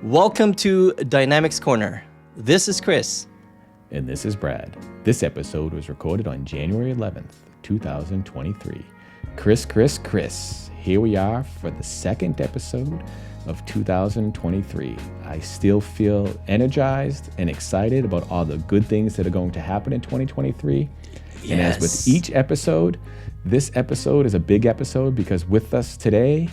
Welcome to Dynamics Corner. This is Chris. And this is Brad. This episode was recorded on January 11th, 2023. Chris. Here we are for the second episode of 2023. I still feel energized and excited about all the good things that are going to happen in 2023. Yes. And as with each episode, this episode is a big episode because with us today,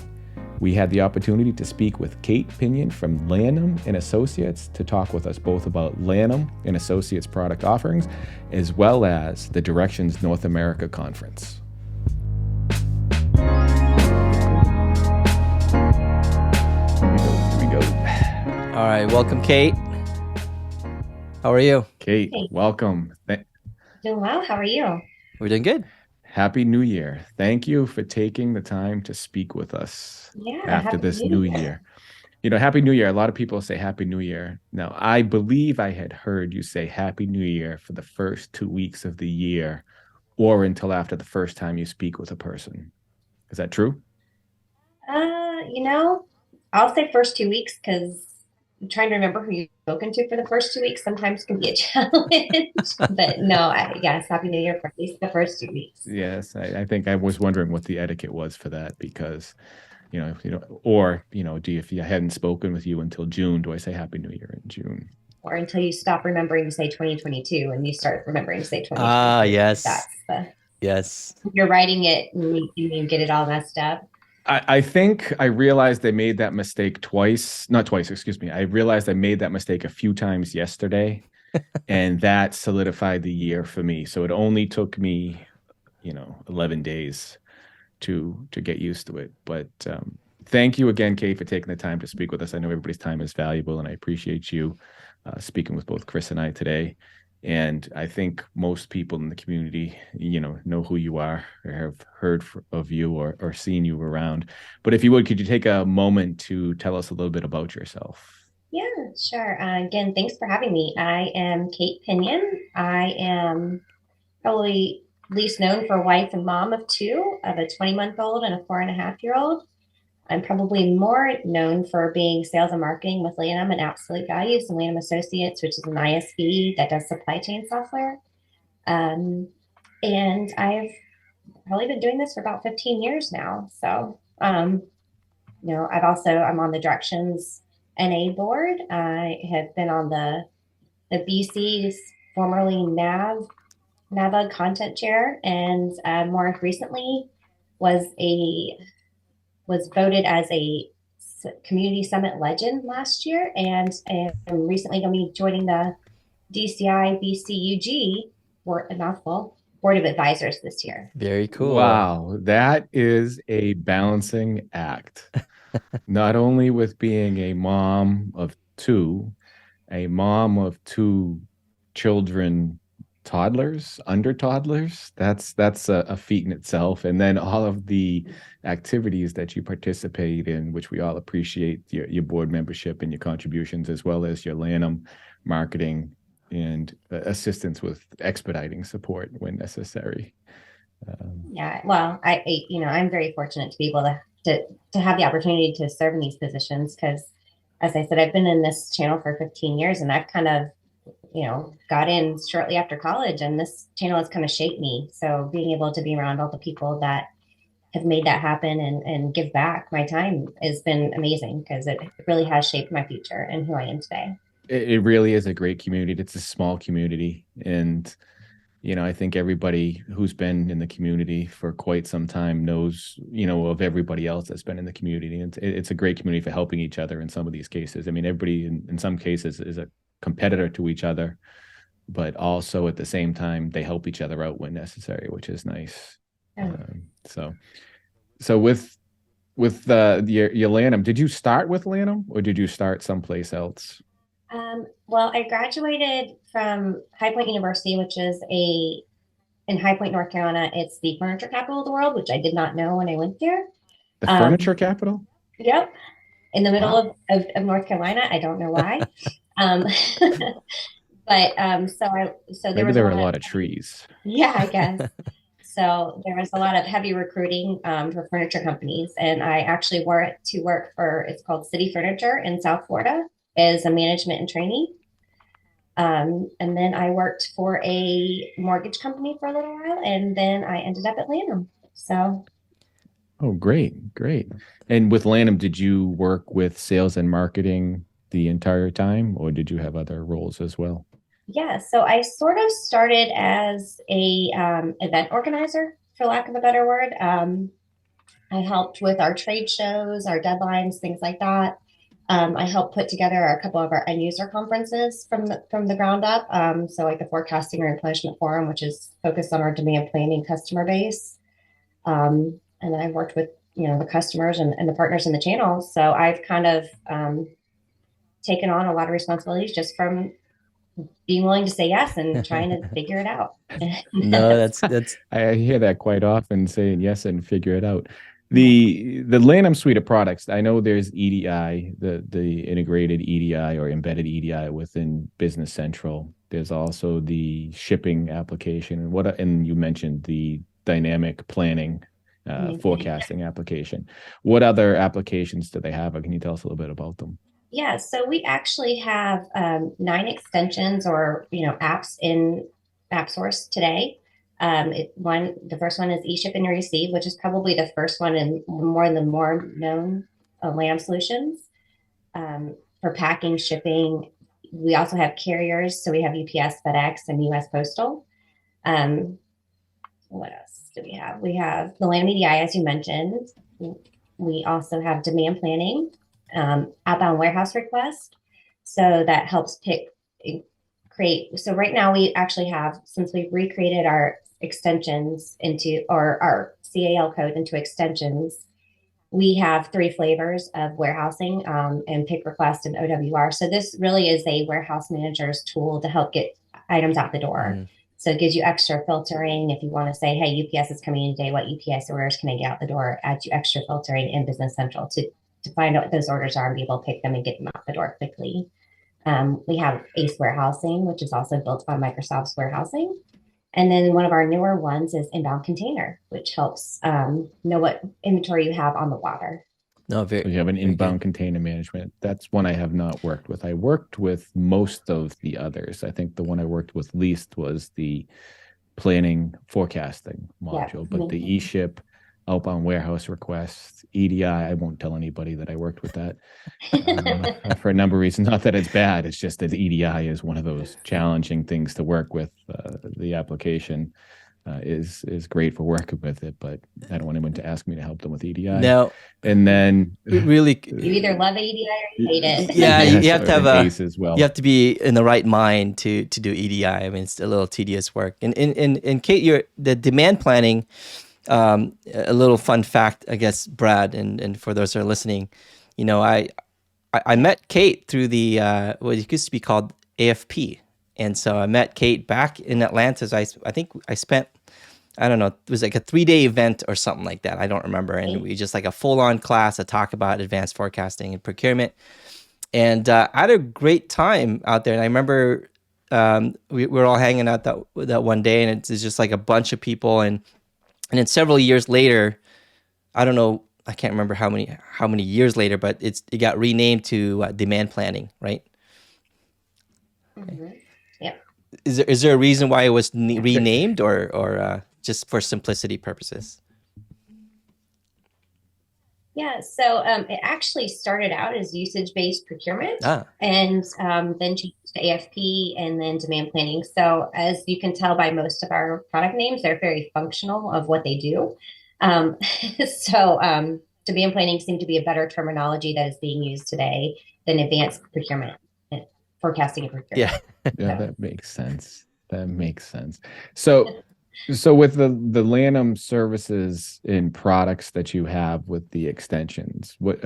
we had the opportunity to speak with Kate Pinyan from Lanham Associates to talk with us both about Lanham Associates product offerings, as well as the Directions North America Conference. Here we go. All right, welcome, Kate. How are you? Kate, welcome. Doing well. How are you? We're doing good. Happy New Year. Thank you for taking the time to speak with us after this new year. You know, Happy New Year. A lot of people say Happy New Year. Now, I believe I had heard you say Happy New Year for the first 2 weeks of the year or until after the first time you speak with a person. Is that true? I'll say first 2 weeks because I'm trying to remember who you've spoken to for the first 2 weeks. Sometimes can be a challenge, but no, yes, Happy New Year for at least the first 2 weeks. Yes, I think I was wondering what the etiquette was for that because, if you hadn't spoken with you until June, do I say Happy New Year in June? Or until you stop remembering to say 2022 and you start remembering to say 2022. Yes. Yes. You're writing it and you get it all messed up. I think I realized I made that mistake not twice, excuse me. I realized I made that mistake a few times yesterday and that solidified the year for me. So it only took me, 11 days to get used to it. But thank you again, Kate, for taking the time to speak with us. I know everybody's time is valuable and I appreciate you speaking with both Chris and I today. And I think most people in the community, know who you are or have heard of you or seen you around. But if you would, could you take a moment to tell us a little bit about yourself? Yeah, sure. Again, thanks for having me. I am Kate Pinyan. I am probably least known for wife and mom of two, of a 20-month-old and a 4.5-year-old. I'm probably more known for being sales and marketing with Lanham and Absolute Values and Lanham Associates, which is an ISV that does supply chain software. And I've probably been doing this for about 15 years now. So, I'm on the Directions NA board. I have been on the BC's formerly NAVA content chair, and more recently was voted as a community summit legend last year, and am recently going to be joining the DCI BCUG Board of Advisors this year. Very cool. Wow, that is a balancing act. Not only with being a mom of two children, under toddlers, that's a feat in itself. And then all of the activities that you participate in, which we all appreciate your board membership and your contributions, as well as your Lanham marketing and assistance with expediting support when necessary. I'm very fortunate to be able to have the opportunity to serve in these positions because, as I said, I've been in this channel for 15 years and I've kind of got in shortly after college, and this channel has kind of shaped me. So being able to be around all the people that have made that happen and give back my time has been amazing because it really has shaped my future and who I am today. It really is a great community. It's a small community. And, I think everybody who's been in the community for quite some time knows, of everybody else that's been in the community. And it's a great community for helping each other in some of these cases. I mean, everybody in some cases is a competitor to each other, but also at the same time, they help each other out when necessary, which is nice. Yeah. So with your Lanham, did you start with Lanham or did you start someplace else? Well, I graduated from High Point University, which is in High Point, North Carolina. It's the furniture capital of the world, which I did not know when I went there. The furniture capital? Yep. In the middle of North Carolina. I don't know why. Maybe there were a lot of trees. Yeah, I guess. So there was a lot of heavy recruiting for furniture companies. And I actually went to work for, it's called City Furniture in South Florida. as a management and training. And then I worked for a mortgage company for a little while, and then I ended up at Lanham. So, Oh, great, great. And with Lanham, did you work with sales and marketing the entire time, or did you have other roles as well? yeah, so I sort of started as a event organizer, for lack of a better word. I helped with our trade shows, our deadlines, things like that. I helped put together a couple of our end user conferences from the ground up. So like the forecasting or replenishment forum, which is focused on our demand planning customer base. And I've worked with the customers and the partners in the channel. So I've kind of taken on a lot of responsibilities just from being willing to say yes and trying to figure it out. No, that's I hear that quite often, saying yes and figure it out. The Lanham suite of products, I know there's EDI, the integrated EDI or embedded EDI within Business Central. There's also the shipping application, and you mentioned the dynamic planning, forecasting application. What other applications do they have? Or can you tell us a little bit about them? Yeah, so we actually have 9 extensions or apps in AppSource today. The first one is eShip and Receive, which is probably the first one and more known Lamb solutions for packing, shipping. We also have carriers, so we have UPS, FedEx, and US Postal. Um, what else do we have? We have the Lamb EDI, as you mentioned. We also have demand planning, outbound warehouse request. So that helps create. So right now we actually have, since we've recreated our extensions or our CAL code into extensions, we have 3 flavors of warehousing and pick request and OWR. So this really is a warehouse manager's tool to help get items out the door. Mm-hmm. So it gives you extra filtering. If you want to say, hey, UPS is coming in today, what UPS orders can I get out the door? Adds you extra filtering in Business Central to find out what those orders are and be able to pick them and get them out the door quickly. We have ACE warehousing, which is also built on Microsoft's warehousing. And then one of our newer ones is inbound container, which helps know what inventory you have on the water. No, so you have an inbound container management. That's one I have not worked with. I worked with most of the others. I think the one I worked with least was the planning forecasting module, but the eShip, outbound warehouse requests, EDI, I won't tell anybody that I worked with that for a number of reasons. Not that it's bad. It's just that the EDI is one of those challenging things to work with. The application is great for working with it, but I don't want anyone to ask me to help them with EDI. No, and then really, you either love EDI or you hate it. Yeah, you have to have ACE as well. You have to be in the right mind to do EDI. I mean, it's a little tedious work. And Kate, the demand planning. A little fun fact, I guess, Brad, and for those that are listening, I met Kate through the what used to be called AFP, and so I met Kate back in Atlanta. I think I spent, I don't know, it was like a 3-day event or something like that. I don't remember, and we just like a full-on class to talk about advanced forecasting and procurement, and I had a great time out there. And I remember we were all hanging out that one day, and it's just like a bunch of people and then several years later, I don't know, I can't remember how many years later, but it got renamed to demand planning, right? Mm-hmm. Yeah. Is there a reason why it was renamed, or just for simplicity purposes? Yeah, so it actually started out as usage-based procurement and then changed to AFP and then demand planning. So as you can tell by most of our product names, they're very functional of what they do. So demand planning seemed to be a better terminology that is being used today than advanced procurement, forecasting and procurement. Yeah, that makes sense. That makes sense. So with the Lanham services and products that you have with the extensions, what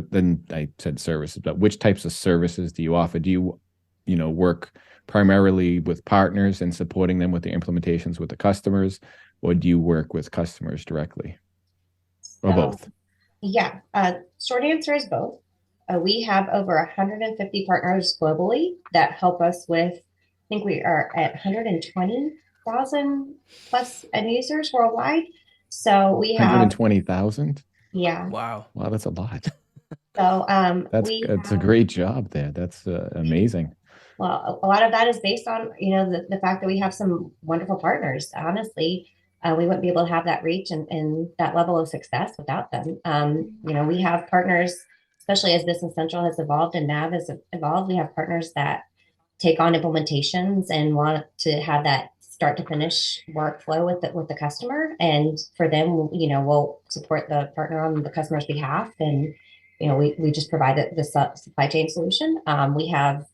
then I said services, but which types of services do you offer? Do you work primarily with partners and supporting them with the implementations with the customers, or do you work with customers directly, or both? Yeah, short answer is both. We have over 150 partners globally that help us with, I think we are at 120,000 plus end users worldwide. So we have 120,000. Yeah. Wow, that's a lot. So That's a great job there. That's amazing. well, a lot of that is based on, the fact that we have some wonderful partners. Honestly, we wouldn't be able to have that reach and that level of success without them. We have partners, especially as Business Central has evolved and NAV has evolved. We have partners that take on implementations and want to have that start to finish workflow with the customer. And for them, we'll support the partner on the customer's behalf. And, we just provide the supply chain solution. We have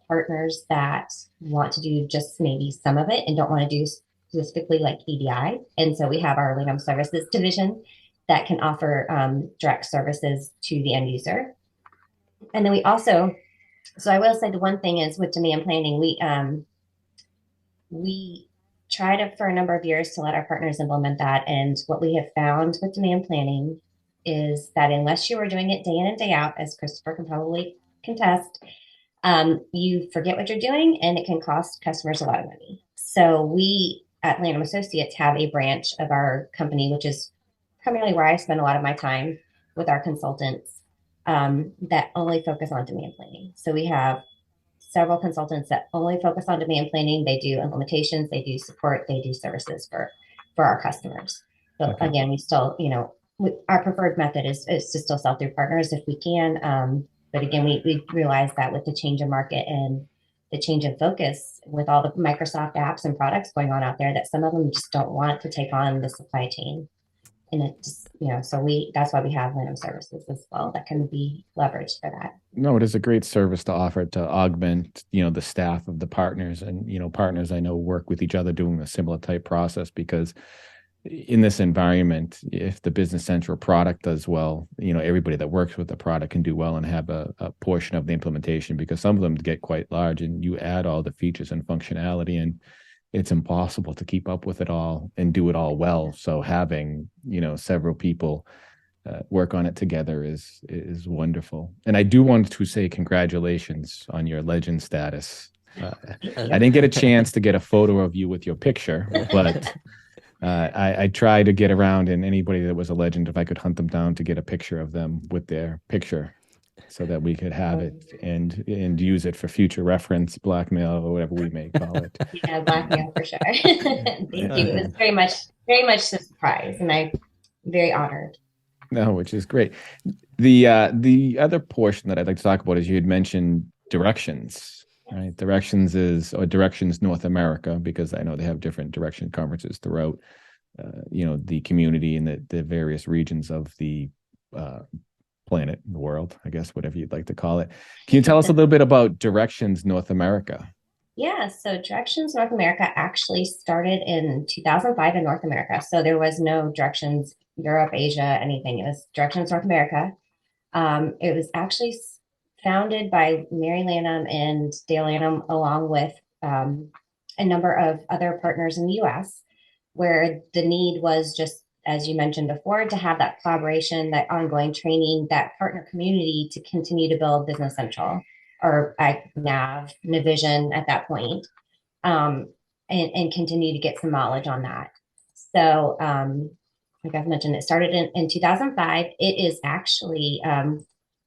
partners that want to do just maybe some of it and don't want to do specifically like EDI. And so we have our Lanham Services division that can offer direct services to the end user. And then we also, so I will say the one thing is with demand planning, we tried for a number of years to let our partners implement that. And what we have found with demand planning is that unless you are doing it day in and day out, as Christopher can probably contest, you forget what you're doing and it can cost customers a lot of money. So we at Lanham Associates have a branch of our company, which is primarily where I spend a lot of my time with our consultants that only focus on demand planning. So we have several consultants that only focus on demand planning. They do implementations, they do support, they do services for our customers. So okay. Again, we still, our preferred method is to still sell through partners if we can. But again, we realize that with the change in market and the change in focus with all the Microsoft apps and products going on out there, that some of them just don't want to take on the supply chain. And it just, so that's why we have Lanham Services as well that can be leveraged for that. No, it is a great service to offer to augment, the staff of the partners and, partners I know work with each other doing a similar type process, because in this environment, if the Business Central product does well, everybody that works with the product can do well and have a portion of the implementation, because some of them get quite large and you add all the features and functionality and it's impossible to keep up with it all and do it all well. So having, several people work on it together is wonderful. And I do want to say congratulations on your legend status. I didn't get a chance to get a photo of you with your picture, but I tried to get around, and anybody that was a legend, if I could hunt them down to get a picture of them with their picture so that we could have it and use it for future reference, blackmail, or whatever we may call it. Yeah, blackmail for sure. Thank you. It was very much a surprise, and I'm very honored. No, which is great. The other portion that I'd like to talk about is you had mentioned directions. Right. Directions North America, because I know they have different direction conferences throughout, the community and the various regions of the planet, the world, I guess, whatever you'd like to call it. Can you tell us a little bit about Directions North America? Yeah, so Directions North America actually started in 2005 in North America. So there was no Directions Europe, Asia, anything. It was Directions North America. It was actually founded by Mary Lanham and Dale Lanham, along with a number of other partners in the U.S., where the need was just, as you mentioned before, to have that collaboration, that ongoing training, that partner community to continue to build Business Central, or Navision at that point, and continue to get some knowledge on that. So, like I've mentioned, it started in 2005. It is actually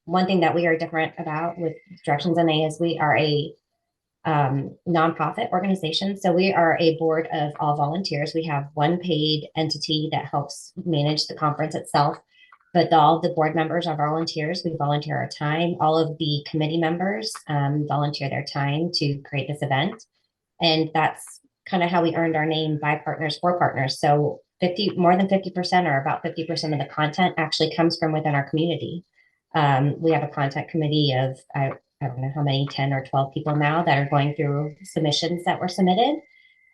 one thing that we are different about with Directions NA is we are a nonprofit organization. So we are a board of all volunteers. We have one paid entity that helps manage the conference itself, but all the board members are volunteers. We volunteer our time. All of the committee members volunteer their time to create this event. And that's kind of how we earned our name, by partners for partners. So more than 50%, or about 50% of the content actually comes from within our community. We have a content committee of, I don't know how many, 10 or 12 people now that are going through submissions that were submitted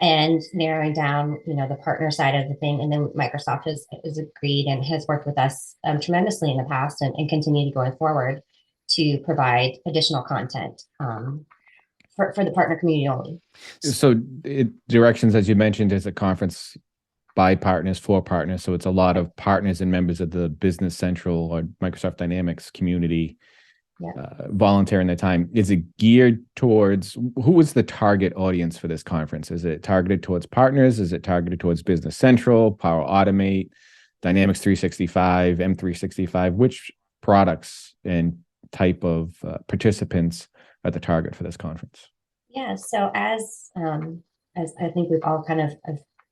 and narrowing down, the partner side of the thing. And then Microsoft has agreed and has worked with us tremendously in the past and continue to going forward to provide additional content for the partner community only. So Directions, as you mentioned, is a conference by partners for partners. So it's a lot of partners and members of the Business Central or Microsoft Dynamics community volunteering their time. Is it geared towards, who is the target audience for this conference? Is it targeted towards partners? Is it targeted towards Business Central, Power Automate, Dynamics 365, M365? Which products and type of participants are the target for this conference? Yeah. So as I think we've all kind of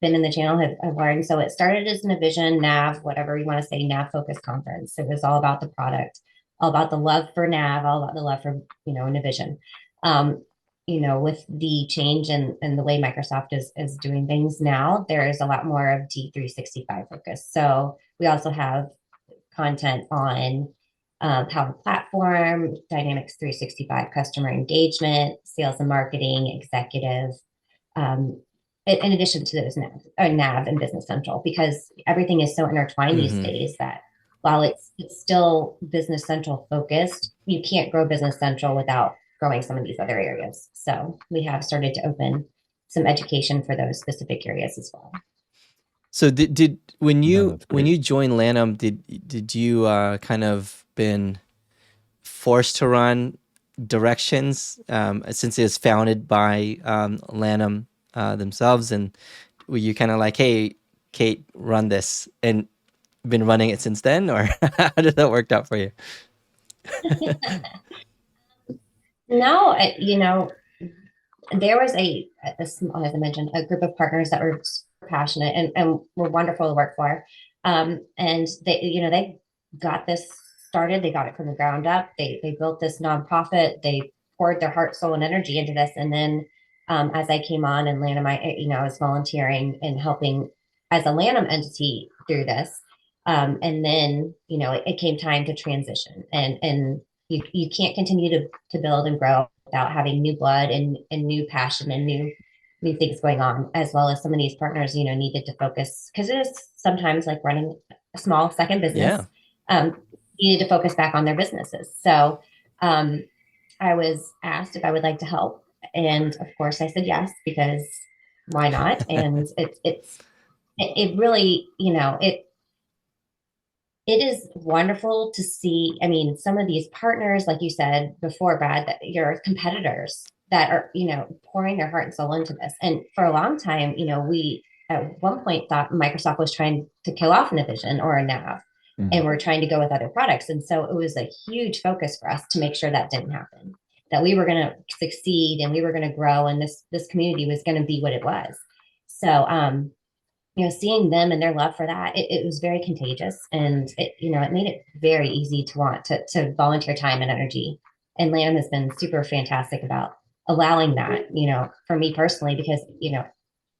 been in the channel have learned. So it started as an Navision, NAV, whatever you want to say, NAV focused conference. It was all about the product, all about the love for NAV, all about the love for, Navision. With the change in the way Microsoft is doing things now, there is a lot more of D365 focus. So we also have content on Power Platform, Dynamics 365 customer engagement, sales and marketing, executive, in addition to those NAV and Business Central, because everything is so intertwined these days that while it's still Business Central focused, you can't grow Business Central without growing some of these other areas. So we have started to open some education for those specific areas as well. So did when you joined Lanham, did you kind of been forced to run directions since it was founded by Lanham themselves, and were you kind of like, hey, Kate, run this, and been running it since then, or how did that work out for you? No, there was a small, as I mentioned, a group of partners that were super passionate and were wonderful to work for. And they got this started. They got it from the ground up. They built this nonprofit. They poured their heart, soul, and energy into this. And then as I came on and Lanham, I was volunteering and helping as a Lanham entity through this. And then, it came time to transition, and you can't continue to build and grow without having new blood and new passion and new things going on, as well as some of these partners, needed to focus, because it is sometimes like running a small second business. Yeah. Needed to focus back on their businesses. So I was asked if I would like to help. And of course I said yes, because why not? And it really, it is wonderful to see. I mean, some of these partners, like you said before, Brad, that your competitors that are, pouring their heart and soul into this. And for a long time, we at one point thought Microsoft was trying to kill off Navision or a NAV, and we're trying to go with other products. And so it was a huge focus for us to make sure that didn't happen, that we were going to succeed and we were going to grow, and this community was going to be what it was. So, seeing them and their love for that, it was very contagious, and it made it very easy to want to volunteer time and energy. And Lanham has been super fantastic about allowing that, for me personally, because, it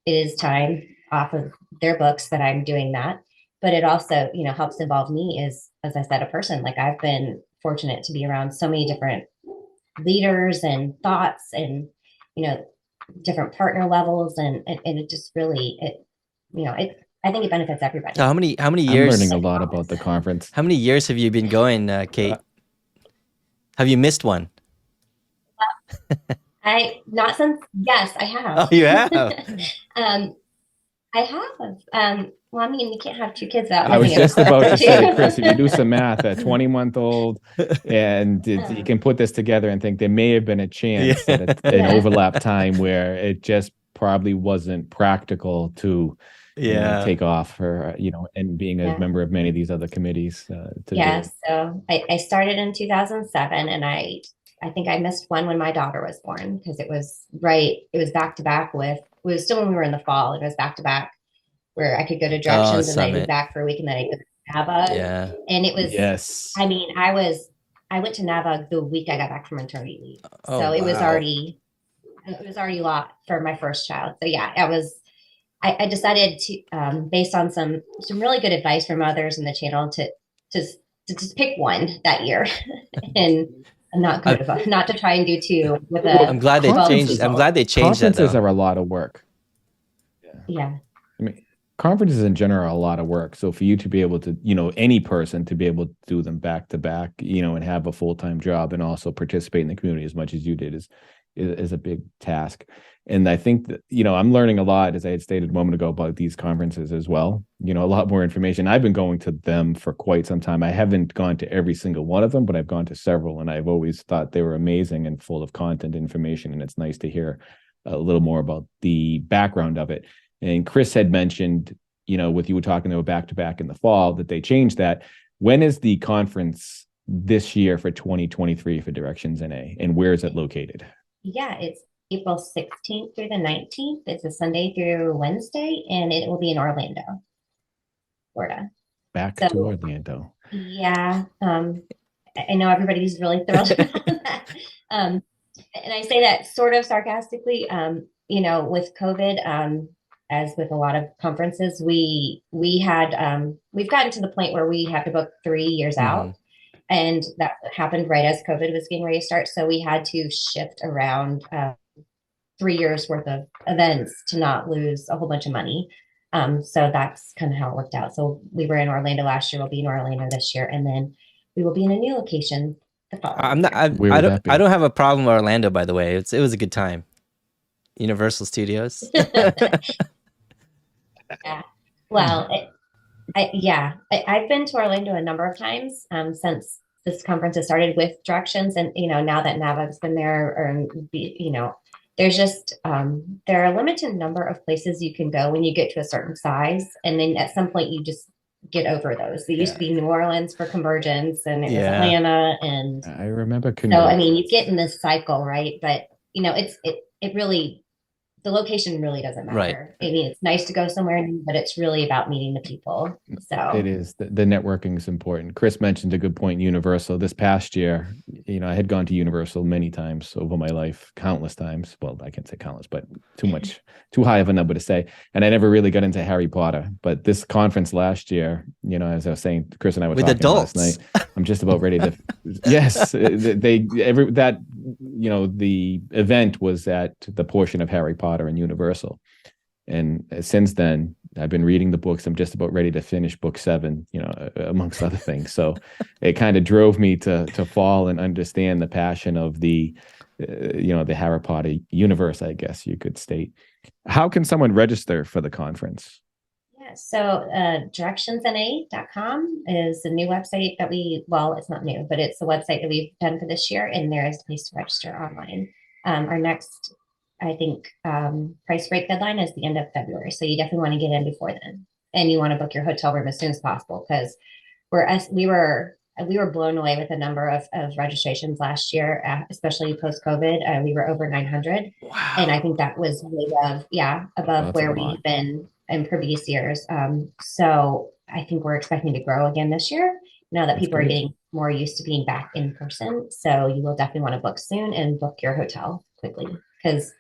is time off of their books that I'm doing that. But it also, helps involve me as I said, a person. Like, I've been fortunate to be around so many different leaders and thoughts and, different partner levels. And it just really, I think it benefits everybody. So how many years? I'm learning a lot about the conference. How many years have you been going, Kate? Have you missed one? Not since, yes, I have. Oh, you have? I have. Well, I mean, you can't have two kids out. I was just about to say, Chris, if you do some math, a 20-month-old, and you can put this together and think there may have been a chance at an overlap time where it just probably wasn't practical to take off for, and being a member of many of these other committees. So I started in 2007, and I think I missed one when my daughter was born, because it was back to back with, it was still when we were in the fall, it was back to back where I could go to Directions and then I'd be back for a week, and then I'd go to NAVA. Yeah. And it was, I mean, I went to NAVA the week I got back from maternity leave. So it was already a lot for my first child. So yeah, I decided to, based on some really good advice from others in the channel, to just pick one that year and not to try and do two with I'm glad they changed. I'm glad they changed that. Conferences are a lot of work. Yeah. I mean, conferences in general are a lot of work. So for you to be able to, any person to be able to do them back to back, and have a full-time job and also participate in the community as much as you did is a big task. And I think that, I'm learning a lot, as I had stated a moment ago, about these conferences as well. A lot more information. I've been going to them for quite some time. I haven't gone to every single one of them, but I've gone to several, and I've always thought they were amazing and full of content information. And it's nice to hear a little more about the background of it. And Chris had mentioned, with you talking about back to back in the fall, that they changed that. When is the conference this year for 2023 for Directions NA, and where is it located? Yeah, it's April 16th through the 19th. It's a Sunday through Wednesday, and it will be in Orlando, Florida. Back to So Orlando. yeah, I know everybody's really thrilled about that. And I say that sort of sarcastically. With COVID, as with a lot of conferences, we've gotten to the point where we have to book 3 years Mhm. out, and that happened right as COVID was getting ready to start. So we had to shift around 3 years worth of events to not lose a whole bunch of money. So that's kind of how it worked out. So we were in Orlando last year. We'll be in Orlando this year, and then we will be in a new location the I'm following not. year. Where would that I be? don't have a problem with Orlando, by the way. It was a good time. Universal Studios. Yeah. Well, I've been to Orlando a number of times since this conference has started with Directions, and now that Nava's been there, or there's just there are a limited number of places you can go when you get to a certain size, and then at some point you just get over those. There used Yeah, to be New Orleans for Convergence, and it was Yeah. Atlanta, and I remember so I mean you Convergence. get in this cycle, right? But it really, the location really doesn't Right. matter. I mean, it's nice to go somewhere new, but it's really about meeting the people. It So is. The networking is important. Chris mentioned a good point. Universal this past year, I had gone to Universal many times over my life, countless times. Well, I can't say countless, but too high of a number to say. And I never really got into Harry Potter. But this conference last year, as I was saying, Chris and I were With talking last adults. night. I'm just about ready to. Yes, the event was at the portion of Harry Potter and Universal. And since then, I've been reading the books. I'm just about ready to finish book 7, amongst other things. So it kind of drove me to fall and understand the passion of the Harry Potter universe, I guess you could state. How can someone register for the conference? yeah, so directionsna.com is the new website that it's not new, but it's the website that we've done for this year, and there is a place to register online. Our next, I think, price break deadline is the end of February, so you definitely want to get in before then, and you want to book your hotel room as soon as possible, because we were blown away with the number of registrations last year, especially post COVID. We were over 900, and I Wow. think that was way above That's a where lot. we've been in previous years. So I think we're expecting to grow again this year now that That's people are great. getting more used to being back in person. So you will definitely want to book soon and book your hotel quickly, because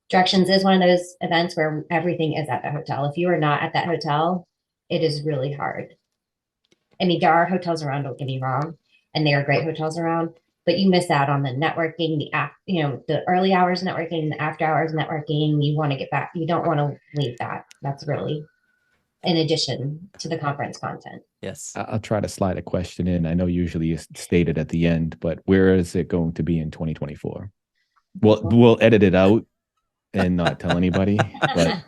Directions is one of those events where everything is at the hotel. If you are not at that hotel, it is really hard. I mean, there are hotels around, don't get me wrong, and there are great hotels around, but you miss out on the networking, the early hours networking, the after hours networking. You want to get back, you don't want to leave that. That's really in addition to the conference content. Yes. I'll try to slide a question in. I know usually it's stated at the end, but where is it going to be in 2024? We'll edit it out and not tell anybody, but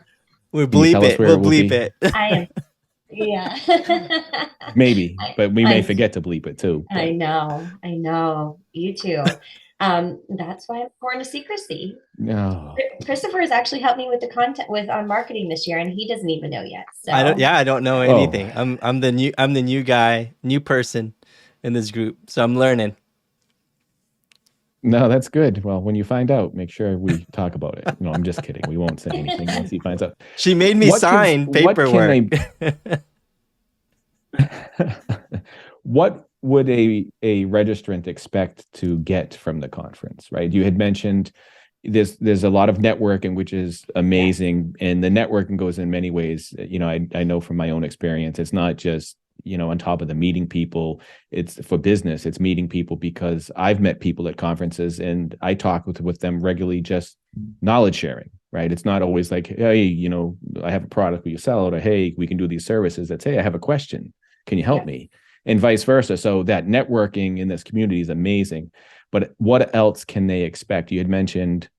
We'll can you bleep tell us it. where We'll it will bleep be? it. I am, yeah. Maybe, I, but we may I, forget to bleep it too. I But know, you too. That's why I'm born to secrecy. no, Christopher has actually helped me with the content with on marketing this year, and he doesn't even know yet. I don't. So Yeah, I don't know oh anything. I'm the new guy, new person in this group. So I'm learning. no, that's good. Well, when you find out, make sure we talk about it. No, I'm just kidding. We won't say anything once he finds out. She made me What can sign what can paperwork. they what would a registrant expect to get from the conference, right? You had mentioned there's a lot of networking, which is yeah, amazing, and the networking goes in many ways. I know from my own experience, it's not just on top of the meeting people, it's for business. It's meeting people because I've met people at conferences and I talk with them regularly, just knowledge sharing, right? It's not always like, hey, I have a product, will you sell it? Or hey, we can do these services. It's, hey, I have a question, can you help yeah. me? And vice versa. So that networking in this community is amazing. But what else can they expect? You had mentioned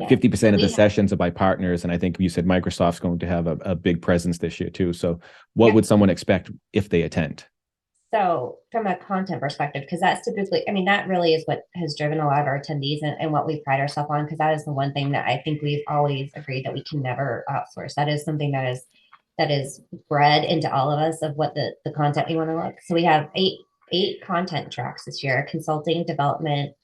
Yes. So 50% of the we have, sessions are by partners. And I think you said Microsoft's going to have a big presence this year too. So what yeah. would someone expect if they attend? So from a content perspective, because that's typically, I mean, that really is what has driven a lot of our attendees, and what we pride ourselves on, because that is the one thing that I think we've always agreed that we can never outsource. That is something that is bred into all of us of what the content we want to look. So we have 8 content tracks this year: consulting, development,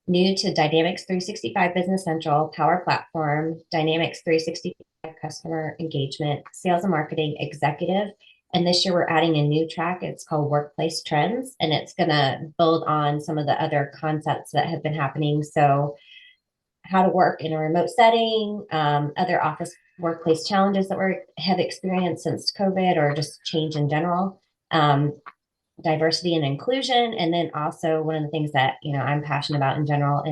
new to Dynamics 365 Business Central, Power Platform, Dynamics 365 Customer Engagement, Sales and Marketing, Executive. And this year we're adding a new track. It's called Workplace Trends, and it's going to build on some of the other concepts that have been happening. So how to work in a remote setting, other office workplace challenges that we have experienced since COVID or just change in general, diversity and inclusion. And then also one of the things that, I'm passionate about in general,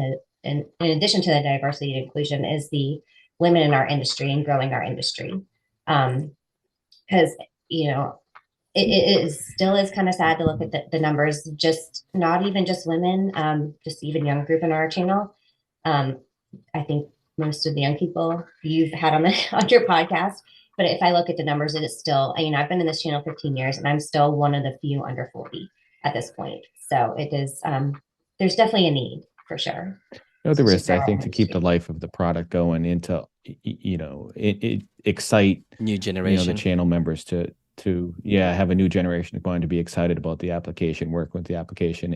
in addition to the diversity and inclusion, is the women in our industry and growing our industry. Because, it still is kind of sad to look at the numbers, just not even just women, just even young group in our channel. I think most of the young people you've had on your podcast, but if I look at the numbers, it is still, I've been in this channel 15 years and I'm still one of the few under 40 at this point. So it is, there's definitely a need for sure. There is, I think, to keep the life of the product going into, excite new generation, the channel members to have a new generation going to be excited about the application, work with the application,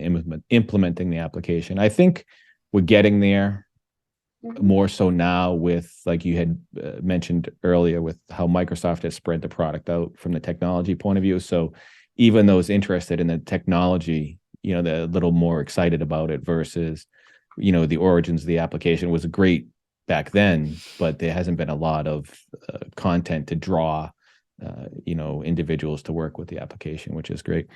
implementing the application. I think we're getting there. More so now with, like you had mentioned earlier, with how Microsoft has spread the product out from the technology point of view. So even those interested in the technology, they're a little more excited about it versus, the origins of the application was great back then, but there hasn't been a lot of content to draw, individuals to work with the application, which is great.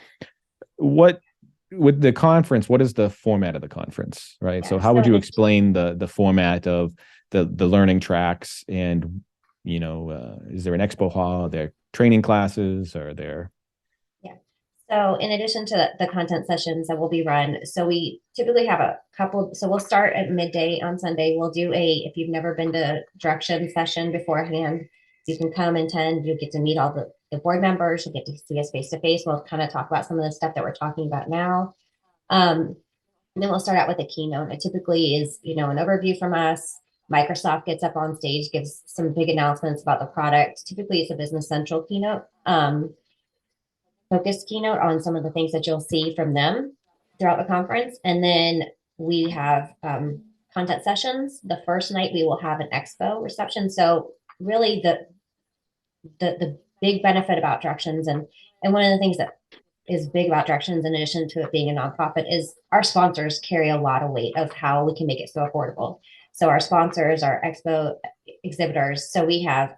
With the conference, what is the format of the conference, right? So how would you explain the format of the learning tracks, and is there an expo hall? Are there training classes? Are there? So in addition to the content sessions that will be run, so we typically have a couple. So we'll start at midday on Sunday. We'll do if you've never been to direction session beforehand, you can come and attend. You'll get to meet all the board members. You'll get to see us face to face. We'll kind of talk about some of the stuff that we're talking about now. And then we'll start out with a keynote. It typically is, an overview from us. Microsoft gets up on stage, gives some big announcements about the product. Typically it's a Business Central keynote, focused keynote on some of the things that you'll see from them throughout the conference. And then we have content sessions. The first night we will have an expo reception. So really the big benefit about Directions, and one of the things that is big about Directions, in addition to it being a nonprofit, is our sponsors carry a lot of weight of how we can make it so affordable. So our sponsors are expo exhibitors. So we have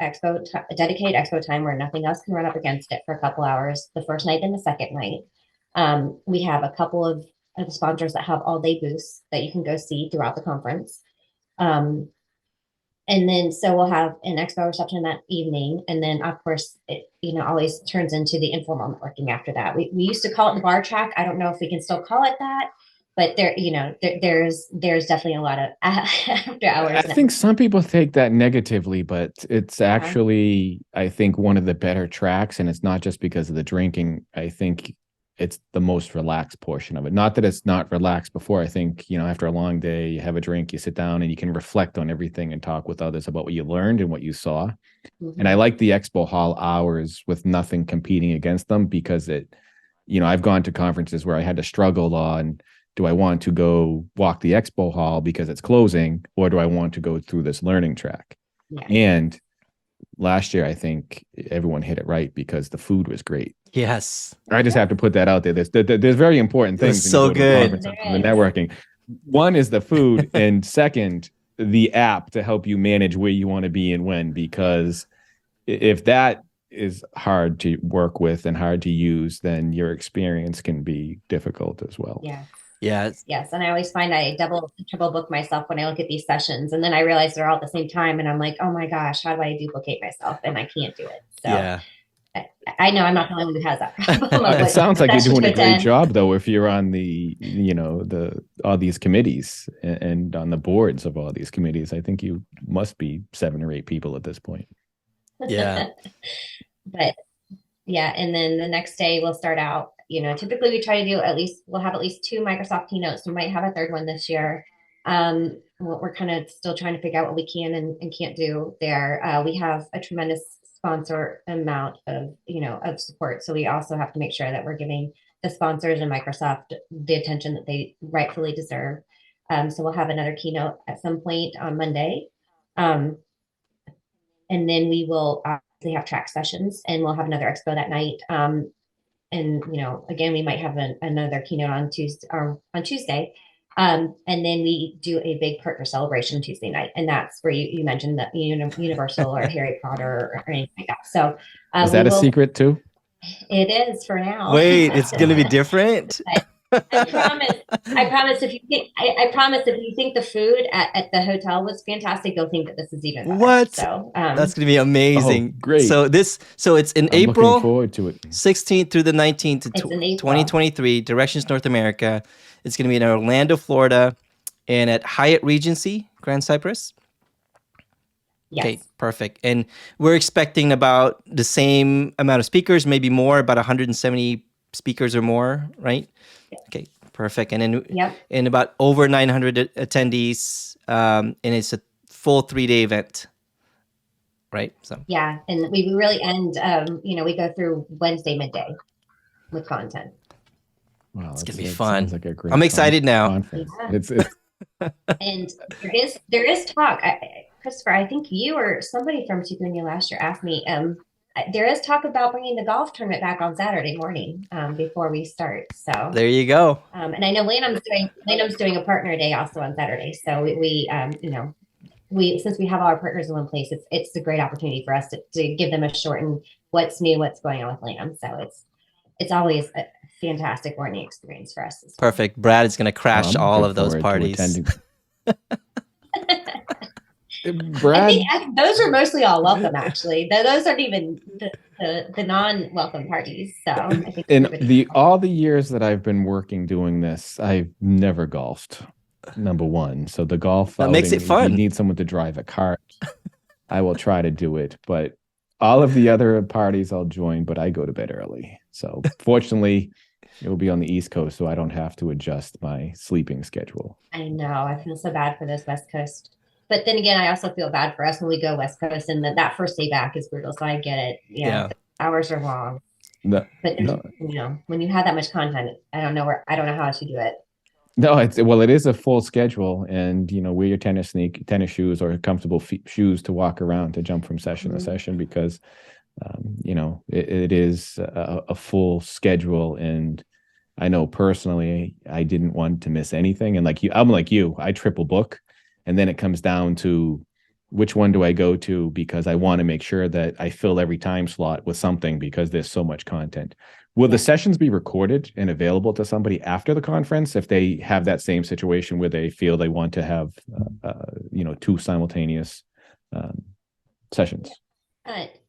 dedicated expo time where nothing else can run up against it for a couple hours, the first night and the second night. We have a couple of sponsors that have all day booths that you can go see throughout the conference. And then, so we'll have an expo reception that evening. And then of course, it, always turns into the informal networking after that. We used to call it the bar track. I don't know if we can still call it that, but there's definitely a lot of after hours. I think some people take that negatively, but it's actually, I think, one of the better tracks. And it's not just because of the drinking. I think it's the most relaxed portion of it. Not that it's not relaxed before. I think, after a long day, you have a drink, you sit down and you can reflect on everything and talk with others about what you learned and what you saw. Mm-hmm. And I like the expo hall hours with nothing competing against them, because I've gone to conferences where I had to struggle on, do I want to go walk the expo hall because it's closing, or do I want to go through this learning track? Yeah. And last year, I think everyone hit it right because the food was great. Yes. I just have to put that out there. There's very important things. It's so good. The networking. One is the food, and second, the app to help you manage where you want to be and when, because if that is hard to work with and hard to use, then your experience can be difficult as well. Yeah. Yes. Yes. And I always find I triple book myself when I look at these sessions, and then I realize they're all at the same time. And I'm like, oh my gosh, how do I duplicate myself? And I can't do it. So yeah. I know I'm not the only one who has that problem. It sounds like you're doing a great job, though, if you're on the, all these committees and on the boards of all these committees. I think you must be 7 or 8 people at this point. Yeah. But yeah. And then the next day we'll start out, typically we try to do we'll have at least 2 Microsoft keynotes. We might have a third one this year. We're kind of still trying to figure out what we can and can't do there. We have a tremendous sponsor amount of support. So we also have to make sure that we're giving the sponsors and Microsoft the attention that they rightfully deserve. So we'll have another keynote at some point on Monday. And then we will obviously have track sessions, and we'll have another expo that night. And again, we might have another keynote on Tuesday. And then we do a big partner celebration Tuesday night, and that's where you mentioned that Universal or Harry Potter or anything like that. So is that a secret too? It is for now. Wait, it's gonna be different. I promise. If you think the food at the hotel was fantastic, you'll think that this is even better. What? So that's going to be amazing. Oh, great. So it's in I'm April. Looking forward to it. 16th through the 19th to 2023. Directions North America. It's going to be in Orlando, Florida, and at Hyatt Regency, Grand Cypress. Yes. Okay, perfect. And we're expecting about the same amount of speakers, maybe more, about 170 speakers or more, right? Okay, perfect. And then in about over 900 attendees, and it's a full 3-day event, right? So yeah, and we really end. We go through Wednesday midday with content. Wow, it's gonna be fun. Like a great I'm excited now. Yeah. It's and there is talk. Christopher, I think you or somebody from Pinyan last year asked me. There is talk about bringing the golf tournament back on Saturday morning before we start. So there you go. And I know Lanham's doing a partner day also on Saturday. So we since we have all our partners in one place, it's a great opportunity for us to give them a shortened what's new, what's going on with Lanham. So it's always a fantastic learning experience for us. Perfect. Brad is going to crash all of those parties. Brad, I think those are mostly all welcome. Actually, those aren't even the non-welcome parties. So I think in all the years that I've been working doing this, I've never golfed. Number one, so the golf that makes it fun. You need someone to drive a cart. I will try to do it, but all of the other parties I'll join. But I go to bed early, so fortunately, it will be on the East Coast, so I don't have to adjust my sleeping schedule. I know. I feel so bad for those West Coast. But then again, I also feel bad for us when we go West Coast, and that first day back is brutal. So I get it. Yeah. Hours are long. But when you have that much content, I don't know how else you do it. No, it is a full schedule, and wear your tennis shoes or comfortable shoes to walk around, to jump from session to session, because it is a full schedule. And I know personally, I didn't want to miss anything. And I'm like you, I triple book. And then it comes down to which one do I go to, because I want to make sure that I fill every time slot with something, because there's so much content. Will the sessions be recorded and available to somebody after the conference if they have that same situation where they feel they want to have, 2 simultaneous sessions?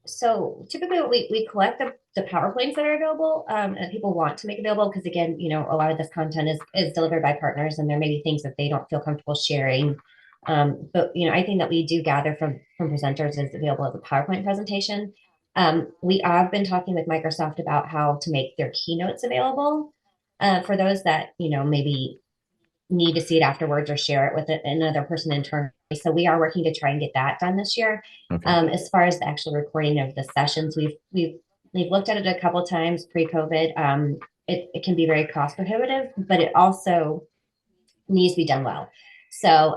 So typically we collect the PowerPoints that are available and people want to make available, because again, a lot of this content is delivered by partners, and there may be things that they don't feel comfortable sharing. But I think that we do gather from presenters is available as a PowerPoint presentation. We have been talking with Microsoft about how to make their keynotes available for those that maybe need to see it afterwards or share it with another person internally. So we are working to try and get that done this year. Okay. As far as the actual recording of the sessions, we've looked at it a couple of times pre-COVID. It can be very cost prohibitive, but it also needs to be done well. So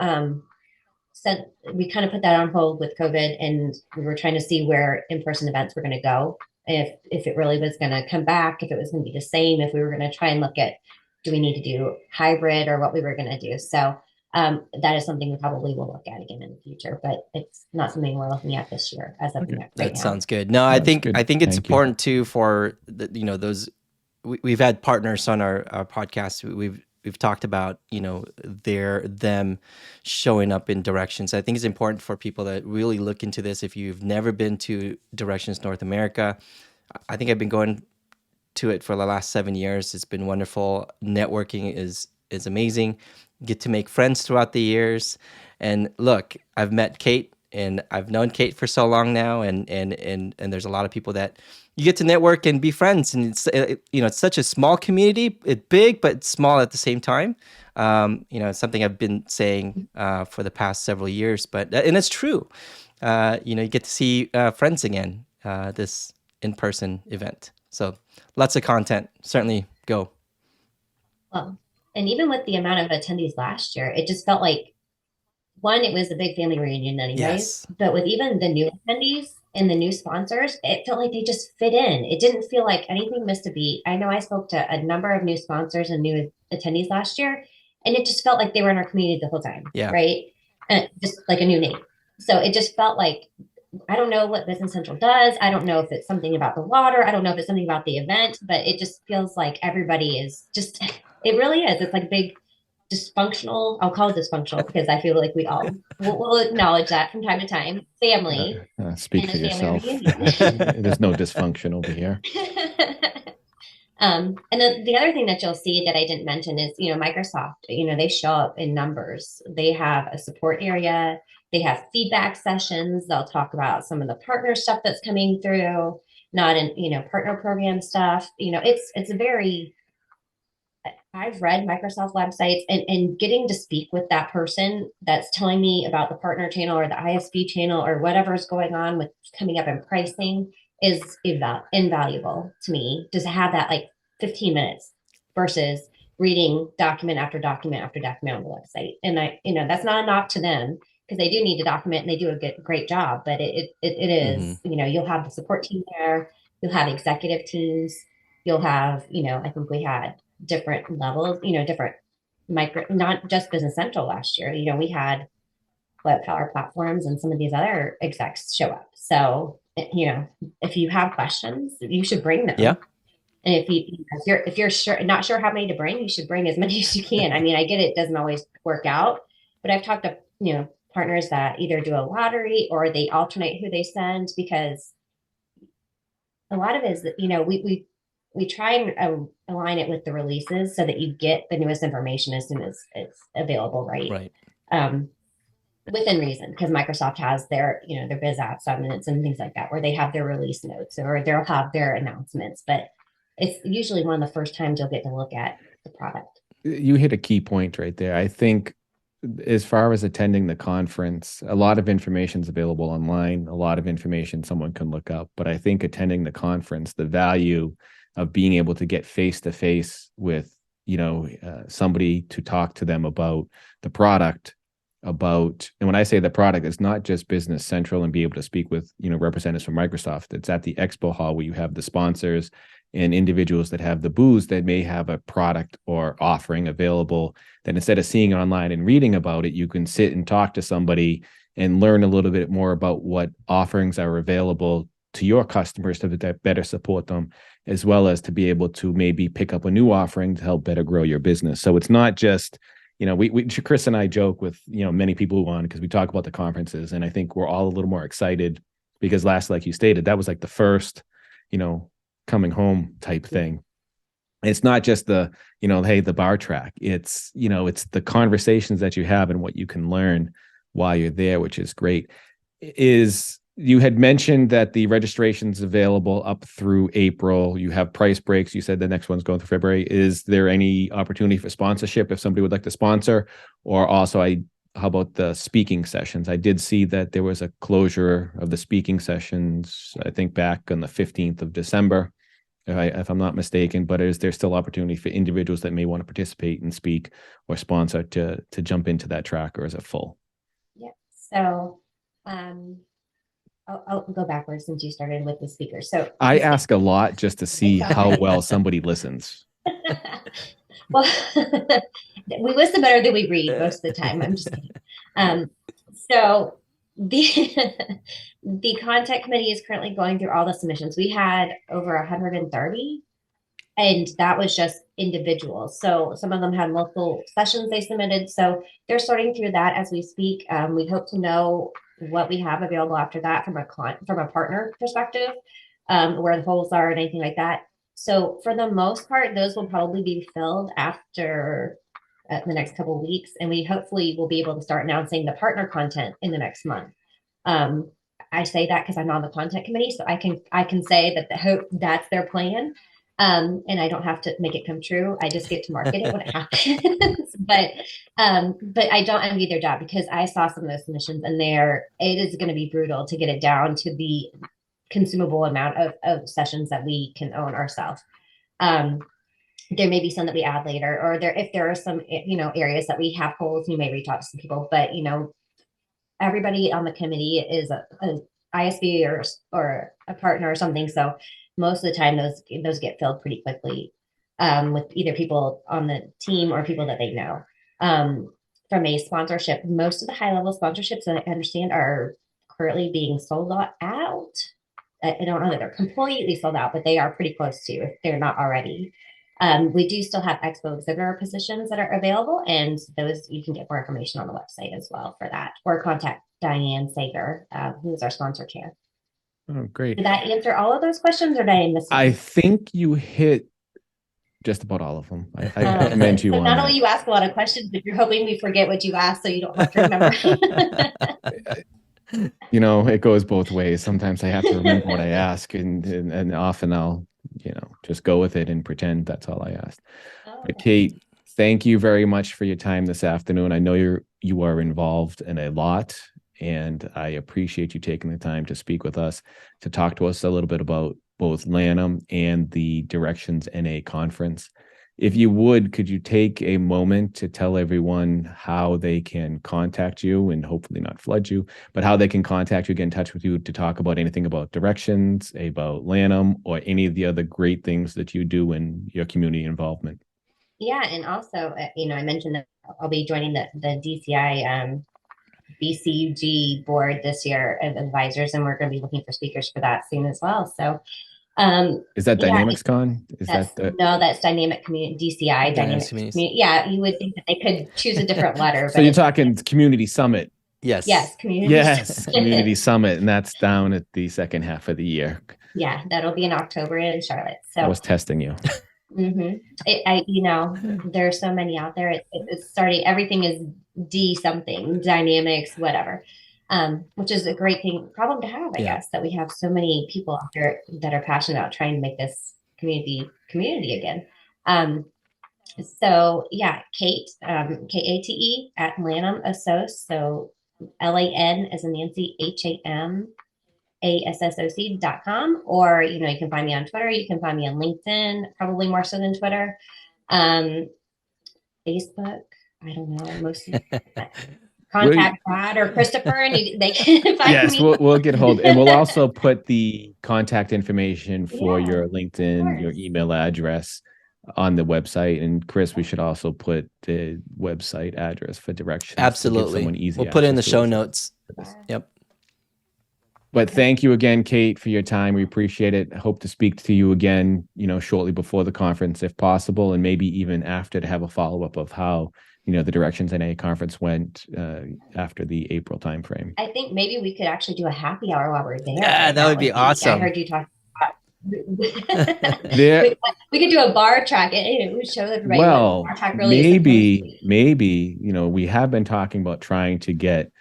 we kind of put that on hold with COVID, and we were trying to see where in-person events were going to go. If it really was going to come back, if it was going to be the same, if we were going to try and look at, do we need to do hybrid or what we were going to do? So that is something we probably will look at again in the future, but it's not something we're looking at this year as of right now. That sounds good. No, I think it's important too for those. We've had partners on our podcast. We've talked about them showing up in Directions. I think it's important for people that really look into this. If you've never been to Directions North America, I think I've been going to it for the last 7 years. It's been wonderful. Networking is amazing. Get to make friends throughout the years. And look, I've met Kate, and I've known Kate for so long now, and there's a lot of people that you get to network and be friends. And it's such a small community. It's big, but small at the same time. It's something I've been saying for the past several years, and it's true. You get to see friends again, this in-person event. So lots of content. Certainly go. Well, and even with the amount of attendees last year, it just felt like one, it was a big family reunion anyways, Yes. but with even the new attendees and the new sponsors, it felt like they just fit in. It didn't feel like anything missed a beat. I know I spoke to a number of new sponsors and new attendees last year, and it just felt like they were in our community the whole time, Yeah. right? And just like a new name. So it just felt like I don't know what Business Central does. I don't know if it's something about the water. I don't know if it's something about the event, but it just feels like everybody is just, it really is. It's like big dysfunctional. I'll call it dysfunctional because I feel like we all will acknowledge that from time to time. Family Speak and for a family yourself. reunion. There's no dysfunction over here. And then the other thing that you'll see that I didn't mention is, Microsoft, they show up in numbers. They have a support area. They have feedback sessions. They'll talk about some of the partner stuff that's coming through, not in, partner program stuff. It's a very, I've read Microsoft websites and getting to speak with that person that's telling me about the partner channel or the ISV channel or whatever's going on with coming up in pricing is invaluable to me. Just have that like 15 minutes versus reading document after document after document on the website. And that's not a knock to them because they do need to document and they do a great job, but it is, you'll have the support team there, you'll have executive teams, you'll have, I think we had different levels, different micro, not just Business Central last year. We had what Power Platforms and some of these other execs show up. So, if you have questions, you should bring them. Yeah. And if you're not sure how many to bring, you should bring as many as you can. I mean, I get it doesn't always work out, but I've talked to, partners that either do a lottery or they alternate who they send because a lot of it is that, we try and align it with the releases so that you get the newest information as soon as it's available, right? Right. Within reason, because Microsoft has their, their biz app summits and things like that, where they have their release notes or they'll have their announcements. But it's usually one of the first times you'll get to look at the product. You hit a key point right there. I think as far as attending the conference, a lot of information is available online, a lot of information someone can look up. But I think attending the conference, the value of being able to get face-to-face with, somebody to talk to them about the product, and when I say the product, it's not just Business Central and be able to speak with, representatives from Microsoft. It's at the expo hall where you have the sponsors and individuals that have the booths that may have a product or offering available that instead of seeing it online and reading about it, you can sit and talk to somebody and learn a little bit more about what offerings are available to your customers to better support them, as well as to be able to maybe pick up a new offering to help better grow your business. So it's not just, Chris and I joke with, many people who want, because we talk about the conferences, and I think we're all a little more excited because last, like you stated, that was like the first, coming home type thing. It's not just the, hey, the bar track. It's, it's the conversations that you have and what you can learn while you're there, which is great. You had mentioned that the registration's available up through April. You have price breaks. You said the next one's going through February. Is there any opportunity for sponsorship if somebody would like to sponsor? Or also, how about the speaking sessions? I did see that there was a closure of the speaking sessions, I think back on the 15th of December, if I'm not mistaken. But is there still opportunity for individuals that may want to participate and speak or sponsor to jump into that track, or is it full? Yeah. So, I'll go backwards since you started with the speakers. So I ask a lot just to see how well somebody listens. Well, we listen better than we read most of the time. I'm just kidding. So the content committee is currently going through all the submissions. We had over 130, and that was just individuals. So some of them had multiple sessions they submitted. So they're sorting through that as we speak. We hope to know what we have available after that from a partner perspective, where the holes are and anything like that. So for the most part, those will probably be filled after the next couple of weeks, and we hopefully will be able to start announcing the partner content in the next month. I say that because I'm on the content committee, so I can say that that's their plan. And I don't have to make it come true. I just get to market it when it happens. But I don't envy their job because I saw some of those submissions and it is going to be brutal to get it down to the consumable amount of sessions that we can own ourselves. There may be some that we add later, or if there are some, areas that we have holes, you may reach out to some people, but everybody on the committee is a ISB or a partner or something. So most of the time those get filled pretty quickly, with either people on the team or people that they know. From a sponsorship, most of the high level sponsorships that I understand are currently being sold out. I don't know that they're completely sold out, but they are pretty close to, if they're not already. We do still have expo exhibitor positions that are available, and those you can get more information on the website as well for that, or contact Diane Sager, who is our sponsor chair. Oh, great. Did that answer all of those questions, or did I miss one? I think you hit just about all of them. I commend you so on not that. only you ask a lot of questions, but you're hoping we forget what you asked so you don't have to remember. It goes both ways. Sometimes I have to remember what I ask, and often I'll, just go with it and pretend that's all I asked. But Kate, thank you very much for your time this afternoon. I know you are involved in a lot, and I appreciate you taking the time to speak with us, to talk to us a little bit about both Lanham and the Directions NA conference. If you would, could you take a moment to tell everyone how they can contact you, and hopefully not flood you, but how they can contact you, get in touch with you to talk about anything about Directions, about Lanham, or any of the other great things that you do in your community involvement? Yeah, and also, I mentioned that I'll be joining the DCI BCUG board this year of advisors, and we're going to be looking for speakers for that soon as well. So is that DynamicsCon? That's Dynamic Community, DCI, Dynamics Community. Yeah, you would think that they could choose a different letter. So you're talking Community Summit. Yes. Community Summit, and that's down at the second half of the year. Yeah, that'll be in October in Charlotte. So I was testing you. There's so many out there. It's starting. Everything is D something, dynamics, whatever. Which is a great problem to have, I guess, that we have so many people out there that are passionate about trying to make this community again. Kate, Kate at Lanham Associates. So LAN as in Nancy, HAMASSOC.com, or you can find me on Twitter. You can find me on LinkedIn, probably more so than Twitter. Facebook, I don't know, mostly. Contact Brad or Christopher, and they can find me. Yes, we'll get hold, and we'll also put the contact information for your LinkedIn, your email address on the website. And Chris, we should also put the website address for Directions. Absolutely, we'll put it in the show notes. Yep. But thank you again, Kate, for your time. We appreciate it. I hope to speak to you again, shortly before the conference, if possible, and maybe even after, to have a follow-up of how the Directions NA conference went after the April timeframe. I think maybe we could actually do a happy hour while we're there. Yeah, that would be awesome. I heard you talk about we could do a bar track. It would show everybody. Well, bar track really maybe we have been talking about trying to get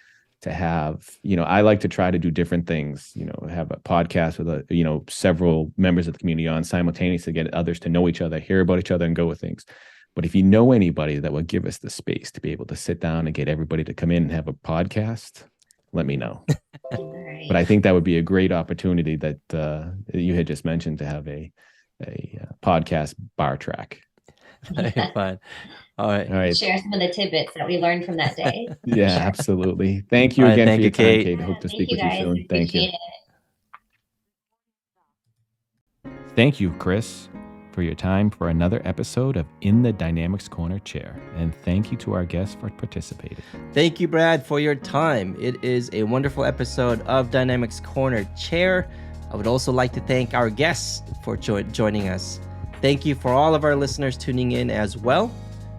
to have, I like to try to do different things, have a podcast with several members of the community on simultaneously, get others to know each other, hear about each other, and go with things. But if you know anybody that would give us the space to be able to sit down and get everybody to come in and have a podcast, let me know. Right. But I think that would be a great opportunity that you had just mentioned, to have a podcast bar track. Fine. All right. Share some of the tidbits that we learned from that day. Yeah, absolutely. Thank you again for your time, Kate. Hope to speak with you soon. Thank you. Thank you, Chris, for your time for another episode of In the Dynamics Corner Chair. And thank you to our guests for participating. Thank you, Brad, for your time. It is a wonderful episode of Dynamics Corner Chair. I would also like to thank our guests for joining us. Thank you for all of our listeners tuning in as well.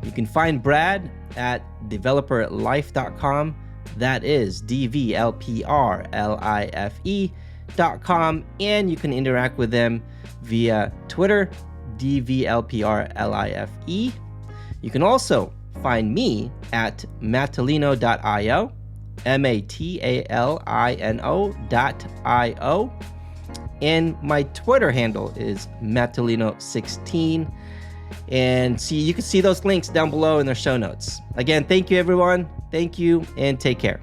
You can find Brad at developerlife.com. That is DVLPRLIFE.com. And you can interact with them via Twitter, DVLPRLIFE. You can also find me at matalino.io, matalino.io. And my Twitter handle is matalino16. And you can see those links down below in the show notes. Again, thank you, everyone. Thank you, and take care.